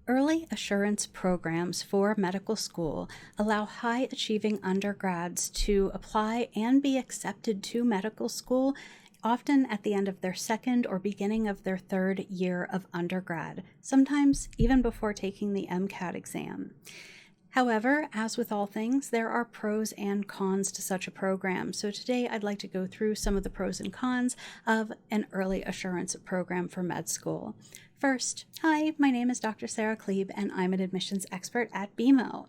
Early assurance programs for medical school allow high-achieving undergrads to apply and be accepted to medical school, often at the end of their second or beginning of their third year of undergrad, sometimes even before taking the MCAT exam. However, as with all things, there are pros and cons to such a program. So today I'd like to go through some of the pros and cons of an early assurance program for med school. First, hi, my name is Dr. Sarah Klebe, and I'm an admissions expert at BeMo.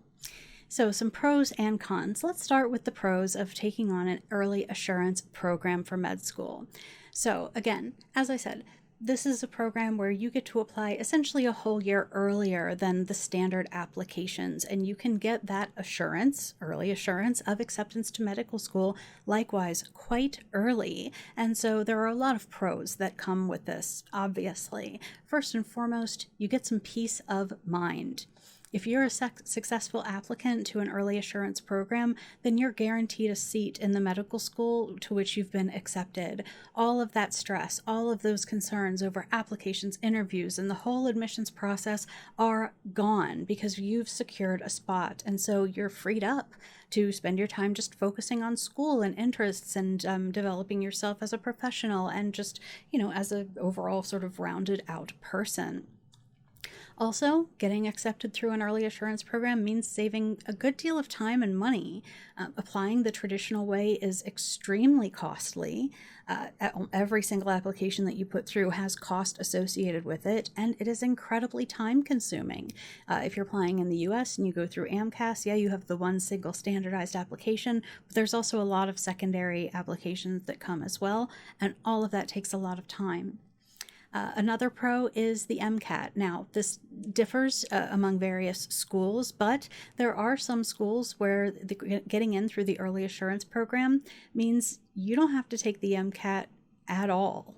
So some pros and cons. Let's start with the pros of taking on an early assurance program for med school. So again, as I said, this is a program where you get to apply essentially a whole year earlier than the standard applications, and you can get that assurance, early assurance of acceptance to medical school, likewise quite early. And so there are a lot of pros that come with this, obviously. First and foremost, you get some peace of mind. If you're a successful applicant to an early assurance program, then you're guaranteed a seat in the medical school to which you've been accepted. All of that stress, all of those concerns over applications, interviews, and the whole admissions process are gone because you've secured a spot. And so you're freed up to spend your time just focusing on school and interests and developing yourself as a professional and just, as an overall sort of rounded out person. Also, getting accepted through an early assurance program means saving a good deal of time and money. Applying the traditional way is extremely costly. Every single application that you put through has cost associated with it, and it is incredibly time consuming. If you're applying in the US and you go through AMCAS, you have the one single standardized application, but there's also a lot of secondary applications that come as well, and all of that takes a lot of time. Another pro is the MCAT. Now, this differs among various schools, but there are some schools where getting in through the early assurance program means you don't have to take the MCAT at all.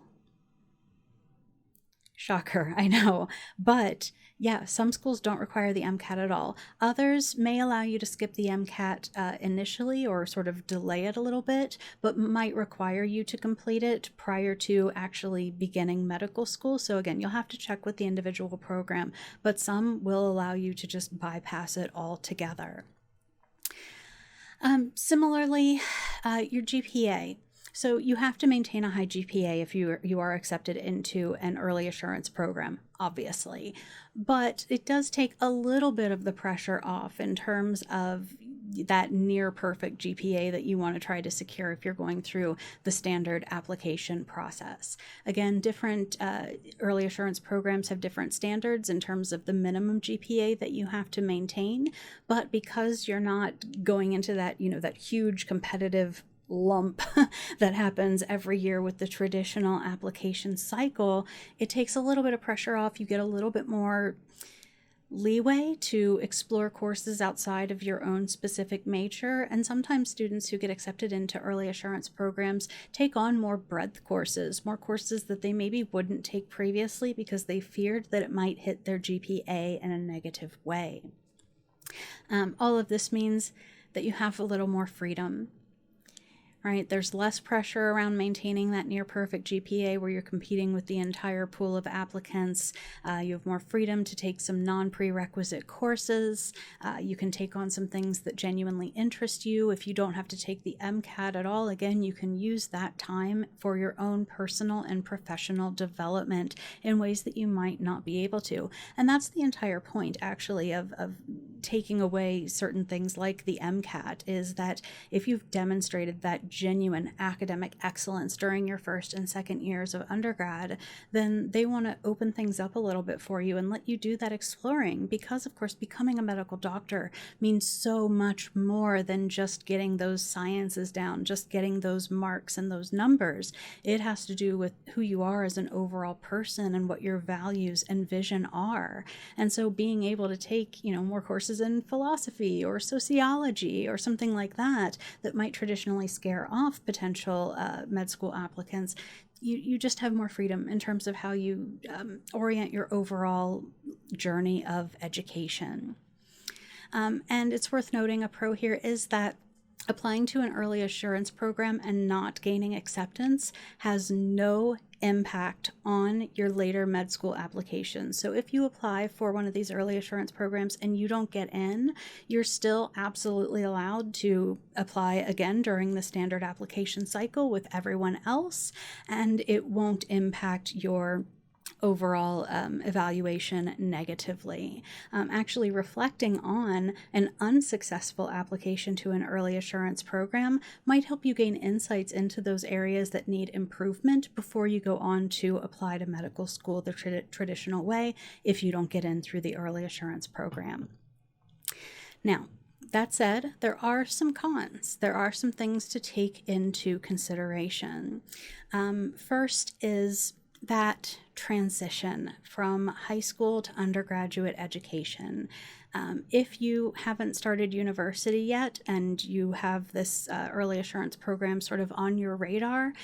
Shocker, I know. But yeah, some schools don't require the MCAT at all. Others may allow you to skip the MCAT initially or sort of delay it a little bit, but might require you to complete it prior to actually beginning medical school. So again, you'll have to check with the individual program, but some will allow you to just bypass it altogether. Similarly, your GPA. So you have to maintain a high GPA if you are accepted into an early assurance program, obviously. But it does take a little bit of the pressure off in terms of that near perfect GPA that you want to try to secure if you're going through the standard application process. Again, different early assurance programs have different standards in terms of the minimum GPA that you have to maintain. But because you're not going into that, that huge competitive lump that happens every year with the traditional application cycle, it takes a little bit of pressure off. You get a little bit more leeway to explore courses outside of your own specific major, and sometimes students who get accepted into early assurance programs take on more breadth courses, more courses that they maybe wouldn't take previously because they feared that it might hit their GPA in a negative way. All of this means that you have a little more freedom. Right? There's less pressure around maintaining that near perfect GPA where you're competing with the entire pool of applicants. You have more freedom to take some non-prerequisite courses. You can take on some things that genuinely interest you. If you don't have to take the MCAT at all, again, you can use that time for your own personal and professional development in ways that you might not be able to. And that's the entire point, actually, of taking away certain things like the MCAT, is that if you've demonstrated that genuine academic excellence during your first and second years of undergrad, then they want to open things up a little bit for you and let you do that exploring, because of course becoming a medical doctor means so much more than just getting those sciences down, just getting those marks and those numbers. It has to do with who you are as an overall person and what your values and vision are. And so being able to take, more courses in philosophy or sociology or something like that might traditionally scare off potential med school applicants, you just have more freedom in terms of how you orient your overall journey of education. And it's worth noting, a pro here is that Applying to an early assurance program and not gaining acceptance has no impact on your later med school application. So if you apply for one of these early assurance programs and you don't get in, you're still absolutely allowed to apply again during the standard application cycle with everyone else, and it won't impact your overall evaluation negatively. Actually, reflecting on an unsuccessful application to an early assurance program might help you gain insights into those areas that need improvement before you go on to apply to medical school the traditional way if you don't get in through the early assurance program. Now, that said, there are some cons. There are some things to take into consideration. First is that transition from high school to undergraduate education. If you haven't started university yet and you have this early assurance program sort of on your radar,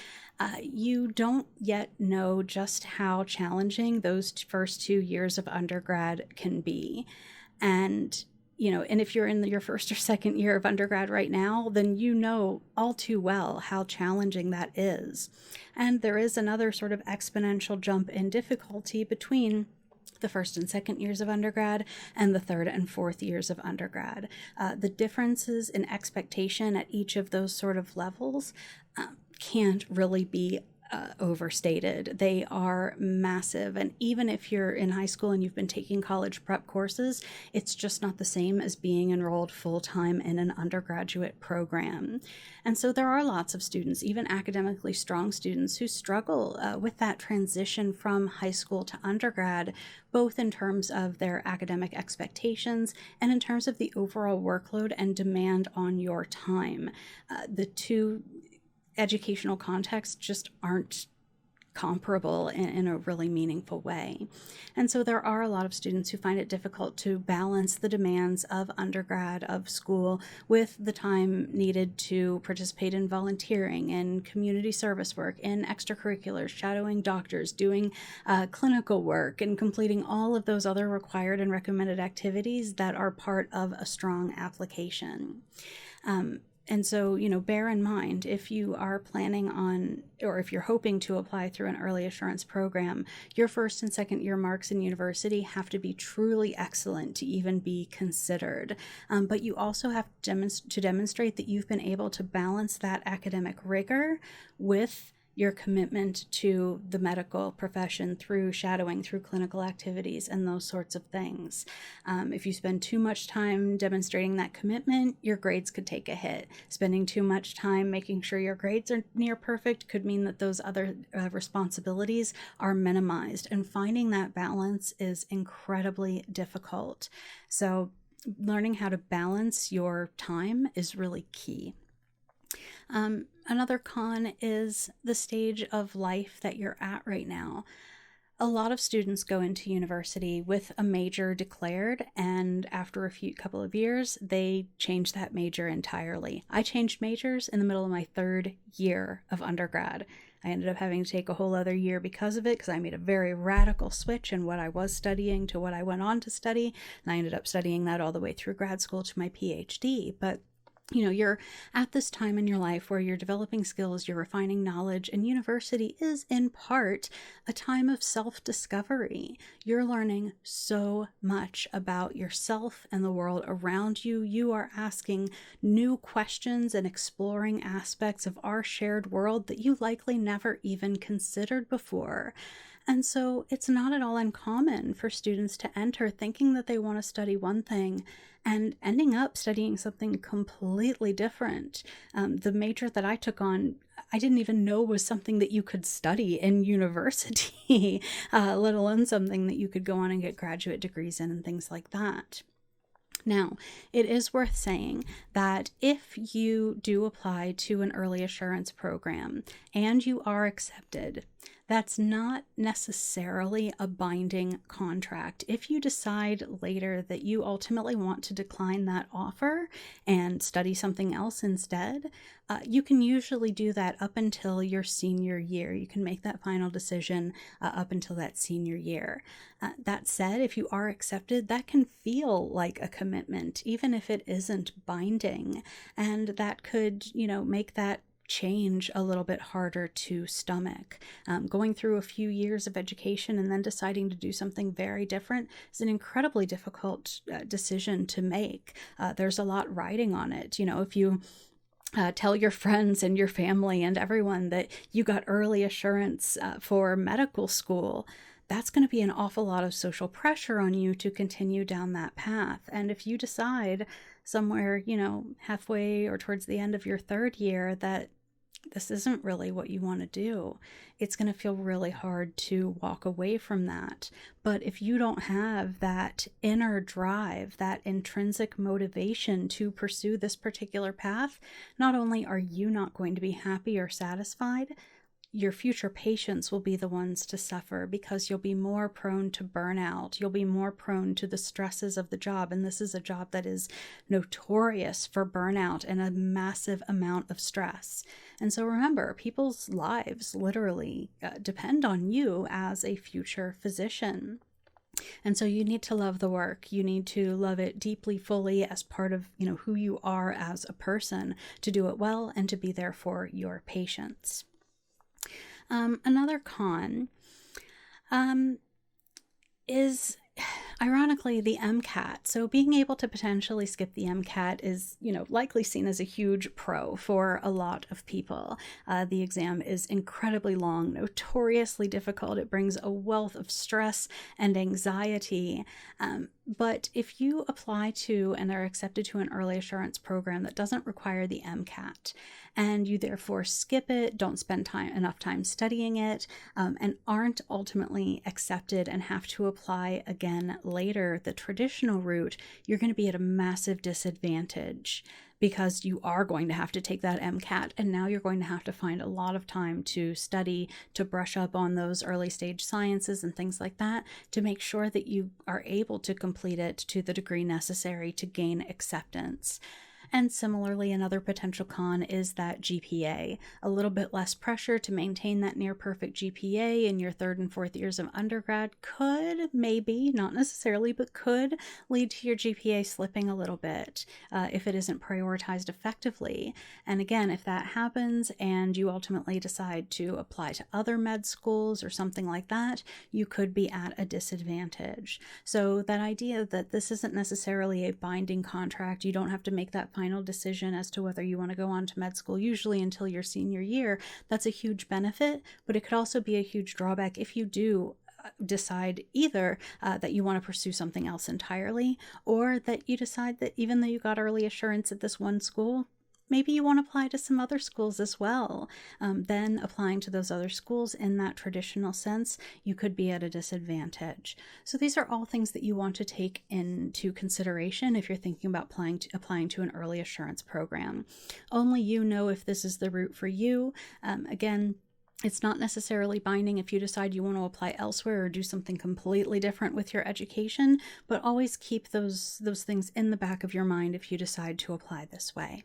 you don't yet know just how challenging those first 2 years of undergrad can be. And if you're in your first or second year of undergrad right now, then you know all too well how challenging that is. And there is another sort of exponential jump in difficulty between the first and second years of undergrad and the third and fourth years of undergrad. The differences in expectation at each of those sort of levels can't really be overstated. They are massive. And even if you're in high school and you've been taking college prep courses, it's just not the same as being enrolled full-time in an undergraduate program. And so there are lots of students, even academically strong students, who struggle with that transition from high school to undergrad, both in terms of their academic expectations and in terms of the overall workload and demand on your time. The two educational contexts just aren't comparable in a really meaningful way. And so there are a lot of students who find it difficult to balance the demands of undergrad, of school, with the time needed to participate in volunteering, in community service work, in extracurriculars, shadowing doctors, doing clinical work, and completing all of those other required and recommended activities that are part of a strong application. And so, bear in mind, if you are planning on, or if you're hoping to apply through an early assurance program, your first and second year marks in university have to be truly excellent to even be considered. But you also have to demonstrate that you've been able to balance that academic rigor with your commitment to the medical profession through shadowing, through clinical activities, and those sorts of things. If you spend too much time demonstrating that commitment, your grades could take a hit. Spending too much time making sure your grades are near perfect could mean that those other responsibilities are minimized. And finding that balance is incredibly difficult. So learning how to balance your time is really key. Another con is the stage of life that you're at right now. A lot of students go into university with a major declared, and after a couple of years, they change that major entirely. I changed majors in the middle of my third year of undergrad. I ended up having to take a whole other year because of it, because I made a very radical switch in what I was studying to what I went on to study, and I ended up studying that all the way through grad school to my PhD. But you're at this time in your life where you're developing skills, you're refining knowledge, and university is in part a time of self-discovery. You're learning so much about yourself and the world around you. You are asking new questions and exploring aspects of our shared world that you likely never even considered before. And so it's not at all uncommon for students to enter thinking that they want to study one thing and ending up studying something completely different. The major that I took on, I didn't even know was something that you could study in university, let alone something that you could go on and get graduate degrees in and things like that. Now, it is worth saying that if you do apply to an early assurance program and you are accepted, That's not necessarily a binding contract. If you decide later that you ultimately want to decline that offer and study something else instead, you can usually do that up until your senior year. You can make that final decision up until that senior year. That said, if you are accepted, that can feel like a commitment, even if it isn't binding. And that could, make that change a little bit harder to stomach. Going through a few years of education and then deciding to do something very different is an incredibly difficult decision to make. There's a lot riding on it. If you tell your friends and your family and everyone that you got early assurance for medical school, that's going to be an awful lot of social pressure on you to continue down that path. And if you decide somewhere, halfway or towards the end of your third year that this isn't really what you want to do, it's going to feel really hard to walk away from that. But if you don't have that inner drive, that intrinsic motivation to pursue this particular path, not only are you not going to be happy or satisfied, your future patients will be the ones to suffer because you'll be more prone to burnout. You'll be more prone to the stresses of the job. And this is a job that is notorious for burnout and a massive amount of stress. And so remember, people's lives literally depend on you as a future physician. And so you need to love the work. You need to love it deeply, fully as part of, who you are as a person, to do it well and to be there for your patients. Another con is ironically the MCAT. So being able to potentially skip the MCAT is, likely seen as a huge pro for a lot of people. The exam is incredibly long, notoriously difficult. It brings a wealth of stress and anxiety. But if you apply to and are accepted to an early assurance program that doesn't require the MCAT, and you therefore skip it, don't spend enough time studying it, and aren't ultimately accepted and have to apply again later, the traditional route, you're going to be at a massive disadvantage because you are going to have to take that MCAT, and now you're going to have to find a lot of time to study, to brush up on those early stage sciences and things like that, to make sure that you are able to complete it to the degree necessary to gain acceptance. And similarly, another potential con is that GPA. A little bit less pressure to maintain that near perfect GPA in your third and fourth years of undergrad could, maybe, not necessarily, but could lead to your GPA slipping a little bit if it isn't prioritized effectively. And again, if that happens and you ultimately decide to apply to other med schools or something like that, you could be at a disadvantage. So that idea that this isn't necessarily a binding contract, you don't have to make that final decision as to whether you want to go on to med school usually until your senior year, that's a huge benefit, but it could also be a huge drawback if you do decide either that you want to pursue something else entirely, or that you decide that even though you got early assurance at this one school, maybe you want to apply to some other schools as well. Then applying to those other schools in that traditional sense, you could be at a disadvantage. So these are all things that you want to take into consideration if you're thinking about applying to an early assurance program. Only you know if this is the route for you. Again, it's not necessarily binding if you decide you want to apply elsewhere or do something completely different with your education, but always keep those things in the back of your mind if you decide to apply this way.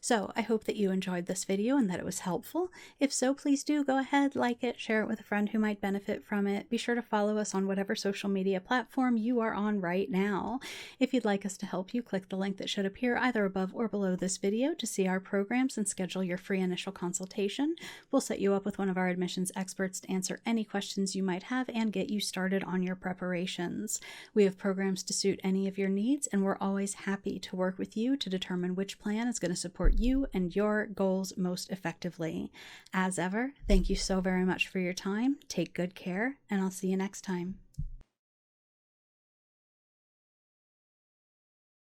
So I hope that you enjoyed this video and that it was helpful. If so, please do go ahead, like it, share it with a friend who might benefit from it. Be sure to follow us on whatever social media platform you are on right now. If you'd like us to help you, click the link that should appear either above or below this video to see our programs and schedule your free initial consultation. We'll set you up with one of our admissions experts to answer any questions you might have and get you started on your preparations. We have programs to suit any of your needs, and we're always happy to work with you to determine which plan is going to support you and your goals most effectively. As ever, thank you so very much for your time. Take good care, and I'll see you next time.